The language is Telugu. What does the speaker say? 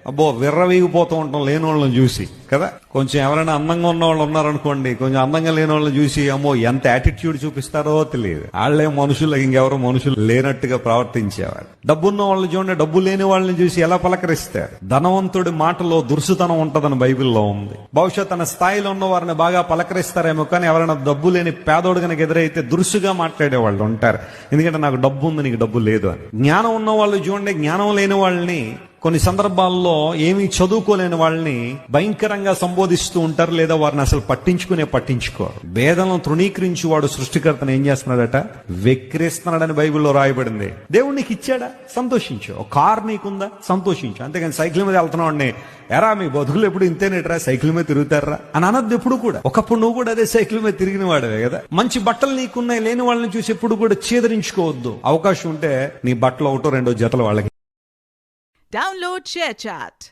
అబ్బో విర్రవీగిపోతూ ఉంటాం లేని వాళ్ళని చూసి కదా. కొంచెం ఎవరైనా అందంగా ఉన్న వాళ్ళు ఉన్నారనుకోండి, కొంచెం అందంగా లేని వాళ్ళని చూసి అమ్మో ఎంత యాటిట్యూడ్ చూపిస్తారో తెలియదు. వాళ్ళే మనుషులు, ఇంకెవరో మనుషులు లేనట్టుగా ప్రవర్తించేవారు. డబ్బున్న వాళ్ళని చూడండి, డబ్బు లేని వాళ్ళని చూసి ఎలా పలకరిస్తారు. ధనవంతుడి మాటలో దురుసుతనం ఉంటదని బైబిల్లో ఉంది. బహుశా తన స్థాయిలో ఉన్న వారిని బాగా పలకరిస్తారేమో, కానీ ఎవరైనా డబ్బు లేని పేదోడు కనుక ఎదురైతే దురుసుగా మాట్లాడే వాళ్ళు ఉంటారు. ఎందుకంటే నాకు డబ్బు ఉంది, నీకు డబ్బు లేదు అని. జ్ఞానం ఉన్న వాళ్ళు చూడండి, జ్ఞానం లేని వాళ్ళని కొన్ని సందర్భాల్లో ఏమీ చదువుకోలేని వాళ్ళని భయంకరంగా సంబోధిస్తూ ఉంటారు, లేదా వారిని అసలు పట్టించుకోరు. భేదలను తృణీకరించి వాడు సృష్టికర్తను ఏం చేస్తున్నాడట, వెక్కిరిస్తున్నాడని బైబిల్లో రాయబడింది. దేవుడు నీకు ఇచ్చాడా, సంతోషించు. ఒక కార్ నీకుందా, సంతోషించు. అంతేగాని సైకిల్ మీద వెళ్తున్నాడిని ఎరా మీ బతుకులు ఎప్పుడు ఇంతేనేట్రా, సైకిల్ మీద తిరుగుతారా అని అనద్దు ఎప్పుడు కూడా. ఒకప్పుడు నువ్వు కూడా అదే సైకిల్ మీద తిరిగిన వాడవే కదా. మంచి బట్టలు నీకున్నాయి, లేని వాళ్ళని చూసి ఎప్పుడు కూడా చీదరించుకోవద్దు. అవకాశం ఉంటే నీ బట్టలు ఒకటో రెండో జతలు వాళ్ళకి. Download ShareChat.